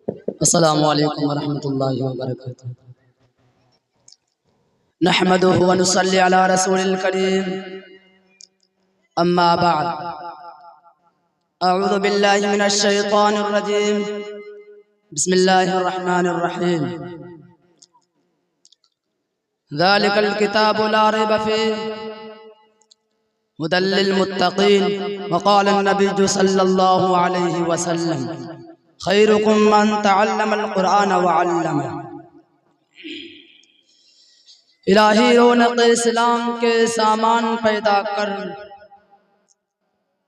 السلام علیکم ورحمۃ اللہ وبرکاتہ۔ نحمده ونصلي على رسول الكريم، اما بعد، اعوذ باللہ من الشیطان الرجیم، بسم اللہ الرحمن الرحیم۔ ذلك الكتاب لا ريب فيه هدى للمتقين، وقال النبي صلى الله عليه وسلم خيركم من تعلم القرآن وعلمه۔ الہی رونق اسلام کے سامان پیدا کر،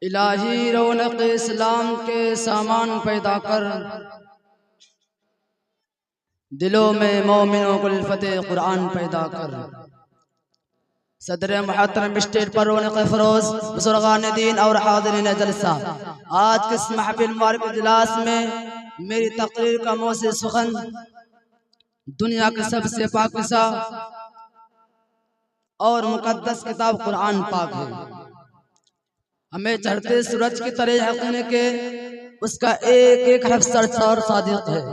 الہی رونق اسلام کے سامان پیدا کر، دلوں میں مومنوں کو الفت قرآن پیدا کر۔ صدر محترم اسٹیج پر رونق فروز بزرگان دین اور حاضرین جلسہ، آج کے اس محفل مبارک اجلاس میں میری تقریر کا موضوع سخن دنیا کے سب سے پاکیزہ اور مقدس کتاب قرآن پاک ہے۔ ہمیں چڑھتے سورج کی طرح یقین ہے کہ اس کا ایک ایک حرف سچ اور صادق ہے۔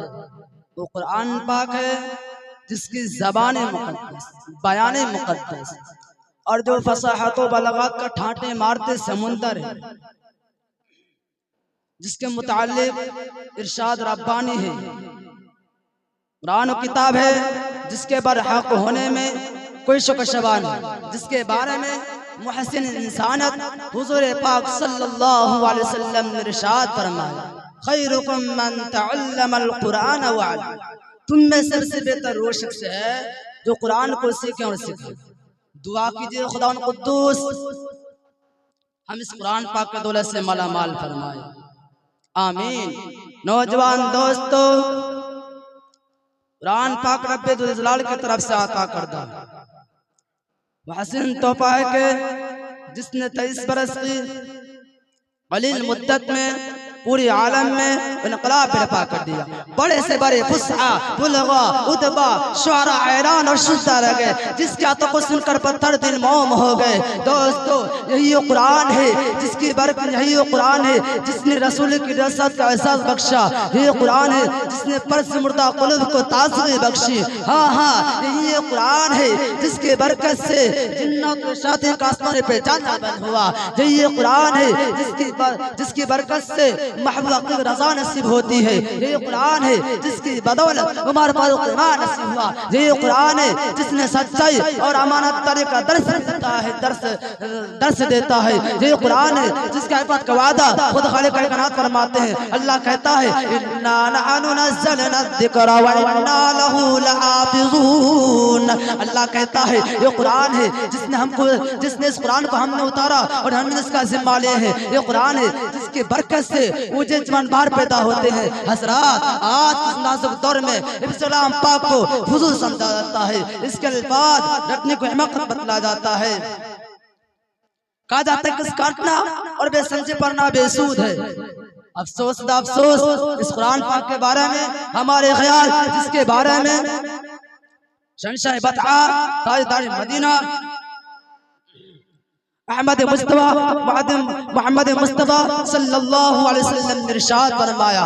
وہ قرآن پاک ہے جس کی زبان مقدس، بیان مقدس اور جو فصاحت و بلاغت کا ٹھانٹے مارتے سمندر ہے، جس کے متعلق ارشاد ربانی ہے۔ قرآن و کتاب ہے جس کے برحق ہونے میں کوئی شک و شبہ نہیں، جس کے بارے میں محسن انسانت حضور پاک صلی اللہ علیہ وسلم نے ارشاد فرمایا، خیرکم من تعلم القرآن وعلم۔ تم میں سب سے بہتر وہ شخص ہے جو قرآن کو سیکھے اور سکھائے۔ دعا کیجئے خدا قدوس ہم اس قرآن پاک کے دولت سے مالا مال فرمائے، آمین۔ نوجوان دوستو، قرآن پاک رب ذوالجلال کی طرف سے عطا کردہ وہ حسین تحفہ ہے کہ جس نے 23 برس کی قلیل مدت میں پوری عالم میں انقلاب برپا کر دیا۔ بڑے سے بڑے فصحاء، بلغاء، ادبا، شعراء حیران اور شدہ رہ گئے، جس کی عطا کو سن کر پتھر دل موم ہو گئے۔ دوستو، یہی وہ قرآن ہے جس کی برکت، یہی وہ قرآن ہے جس نے رسول کی رسالت کا احساس بخشا، یہی قرآن ہے جس نے پرس مردہ قلوب کو تازگی بخشی۔ ہاں یہی وہ قرآن ہے جس کی برکت سے جنات و شیاطین کا آسمان پہ جانا بند ہوا۔ یہی قرآن ہے جس کی برکت سے محبوب کی رضا نصیب ہوتی ہے۔ یہ قرآن ہے جس کی بدولت عمر فاروق ایمان نصیب ہوا۔ یہ قرآن ہے جس نے سچائی اور امانت داری کا درس دیتا ہے۔ یہ قرآن ہے جس کا عفت کا وعدہ خود خالق کائنات فرماتے ہیں۔ اللہ کہتا ہے انا نحن نزلنا الذکر وانا له لحافظون۔ اللہ کہتا ہے یہ قرآن ہے جس نے اس قرآن کو ہم نے اتارا اور ہم نے اس کا ذمہ لے ہے۔ یہ قرآن ہے جس کی برکت سے مجھے جوان بار پیدا ہوتے ہیں۔ حضرات، آج اس نازک دور میں اسلام پاک کو فضول سمجھا جاتا ہے، اس کے الفاظ رٹنے کو احمق بتلا جاتا ہے۔ کہا جاتا ہے کہ اس کاٹنا اور بے سمجھے پڑھنا بے سود ہے۔ افسوس دا افسوس اس قرآن پاک کے بارے میں ہمارے خیال، جس کے بارے میں شہنشاہ بطحا تاجدار مدینہ محمد مصطفیٰ صلی اللہ علیہ وسلم نے ارشاد فرمایا،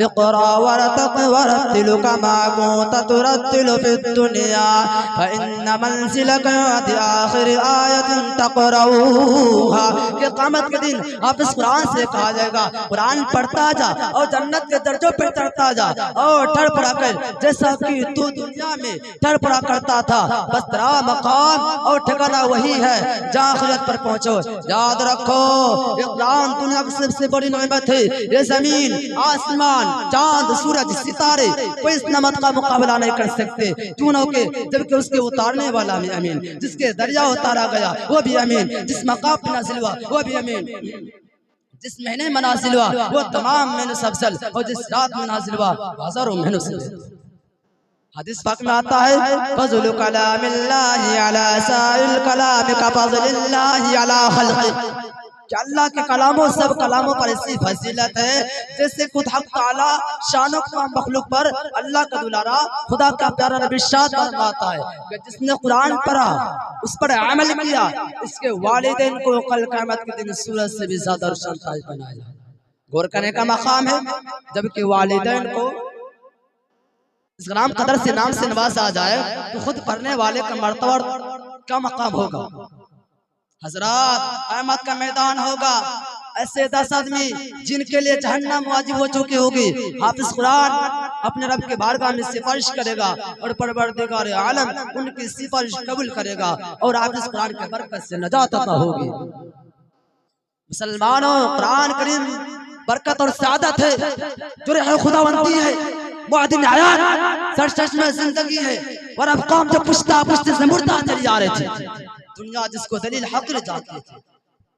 اقرا ورتل کما كنت ترتل في الدنيا فإن منزلك عند آخر آية تقرأها۔ کہ قیامت کے دن آپ اس قرآن سے کہا جائے گا قرآن پڑھتا جا اور جنت کے درجوں پر چڑھتا جا اور ٹھڑ پڑا کر جیسا کہ تو دنیا میں ٹھڑ پڑا کرتا تھا، بس تیرا مقام اور ٹھکانہ وہی ہے جہاں آخرت پر پہنچو۔ یاد رکھو یہ قرآن دنیا کی سب سے بڑی نعمت ہے۔ یہ زمین، آسمان، چاند، سورج، ستارے کوئی اس نعمت کا مقابلہ نہیں کر سکتے، کیوں نہ کہ جبکہ اس کے اتارنے والا بھی امین، جس کے دریا اتارا گیا وہ بھی امین، جس مقام پہ نازل ہوا وہ بھی امین، جس مہینے میں نازل ہوا وہ تمام مہینے سے افضل، اور جس رات میں نازل ہوا ہزاروں مہینوں سے افضل۔ حدیث پاک میں آتا ہے فضل کلام اللہ علی سائر الکلام کا فضل اللہ علی خلقہ، کہ اللہ کے کلاموں سب کلاموں پر ایسی فضیلت ہے جیسے خود حق تعالی شانوں کا مخلوق پر اللہ کا دلارا خدا کا پیارا نبی ارشاد فرماتا ہے کہ جس نے قرآن پڑھا اس پر عمل کیا اس کے والدین کو کل قیامت کے دن سورج سے بھی زیادہ روشن تاج بنایا جائے۔ غور کرنے کا مقام ہے جبکہ والدین کو اس نام قدر سے نام سے نوازا جائے تو خود پڑھنے والے کا مرتبہ اور کیا مقام ہوگا. حضرات قیامت کا میدان ہوگا، ایسے 10 آدمی جن کے لیے جہنم واجب ہو چکی ہوگی، حافظ قرآن اپنے رب کے بارگاہ میں سفارش کرے گا اور پروردگار عالم ان کی سفارش قبول کرے گا اور حافظ قرآن کے برکت سے نجات عطا ہوگی. مسلمانوں، قرآن کریم برکت اور سعادت ہے، جو رہ خداوندی ہے، معدن حیات، سرشش میں زندگی ہے. اور اب قوم جو پشتا پشتے سے مردہ چلی آ رہے تھے، دنیا جس کو دلیل حقر جاتی تھی،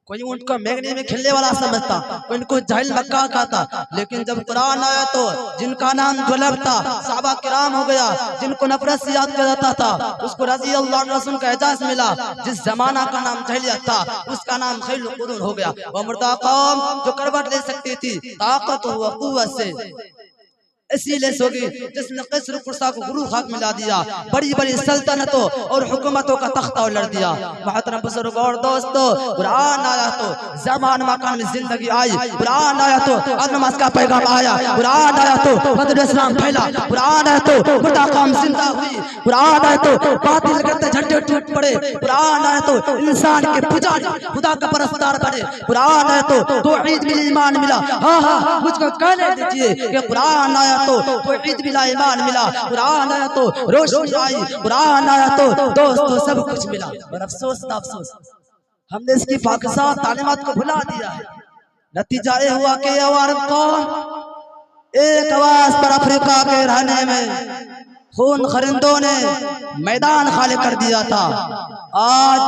کوئی ان کو میگنی میں کھلنے والا سمجھتا، کوئی ان کو جہل مکہ کہتا. لیکن جب قرآن آیا تو جن کا نام دولب تھا صحابہ کرام ہو گیا، جن کو نفرت سے یاد کیا جاتا تھا اس کو رضی اللہ عنہ رسول کا اعزاز ملا. جس زمانہ کا نام جہلیت تھا اس کا نام خیل القرون ہو گیا. وہ مردہ قوم جو کروٹ لے سکتی تھی طاقت و قوت سے، اسی لیے سوگی جس نے قصر قرصہ کو گرو خاک ملا دیا، بڑی بڑی سلطنتوں اور حکومتوں کا تختہ الٹ دیا. محترم بزرگ اور دوستو، قرآن آیا تو زمان مکان میں زندگی آئی، قرآن آیا تو نماز کا پیغام آیا، قرآن آیا تو بدر اسلام پھیلا، قرآن آیا تو مردہ قوم زندہ ہوئی، قرآن آیا تو باطل کرتے جھنڈے ٹوٹ پڑے، قرآن آیا تو انسان کے پجاری خدا کا پرستار بنے، قرآن آیا تو توحید میں ایمان ملا. ہاں ہاں مجھ کو کہنے دیجئے کہ قرآن آیا تو توحید ملا، ایمان ملا، قرآن آیا تو روشنی آئی، قرآن آیا تو دوستو سب کچھ ملا. اور افسوس تھا افسوس، ہم نے اس کی پاکستہ تعلیمات کو بھلا دیا ہے. نتیجہ یہ ہوا کہ یہ عوارب قوم ایک آواز پر افریقہ کے رہنے میں خون خرندوں نے میدان خالی کر دیا تھا. آج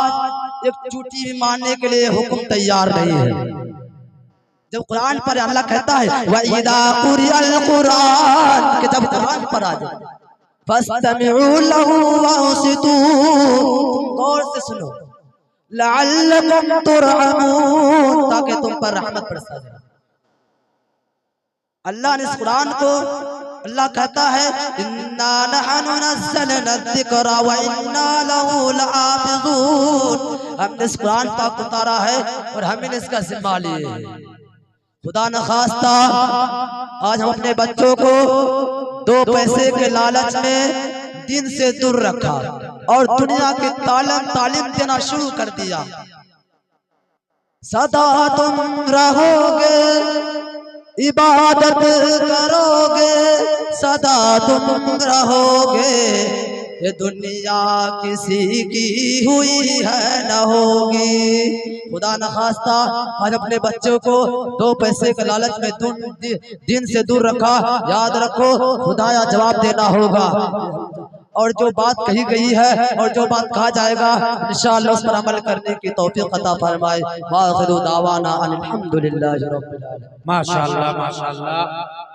ایک چوٹی بھی ماننے کے لیے حکم تیار نہیں ہے. جب قرآن پر اللہ کہتا ہے وَإِذَا قُرِئَ الْقُرْآنُ، کہ جب قرآن پر آ جائے فَاسْتَمِعُوا لَهُ وَأَنصِتُوا، غور سے سنو، لَعَلَّكُمْ تُرْحَمُونَ، تاکہ تم پر رحمت برسا جائے. اللہ نے اس قرآن کو، اللہ کہتا ہے اِنَّا نَحْنُ نَزَّلْنَا الذِّكْرَ وَإِنَّا لَهُ لَحَافِظُونَ، ہم نے اس قرآن پاک اتارا ہے اور ہم نے اس کا ذمہ لیے. خدا نخواستہ آج ہم اپنے بچوں کو 2 پیسے کے لالچ میں دین سے دور رکھا اور دنیا کی تعلیم دینا شروع کر دیا. سدا تم رہو گے عبادت کرو گے، سدا تم رہو گے، یہ دنیا کسی کی ہوئی ہے نہ ہوگی. خدا نخواستہ آج اپنے بچوں کو 2 پیسے کے لالچ میں دین سے دور رکھا. یاد رکھو خدایا جواب دینا ہوگا، اور جو بات کہی گئی ہے اور جو بات کہا جائے گا انشاءاللہ اس پر عمل کرنے کی توفیق عطا فرمائے. وآخر دعوانا الحمدللہ رب العالمین. ماشاءاللہ ماشاءاللہ،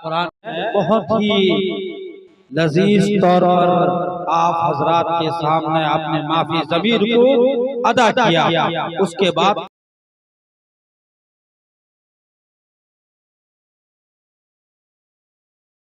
قرآن بہت ہی لذیذ طور پر آپ حضرات کے سامنے اپنے معافی ضمیر کو ادا کیا. اس کے بعد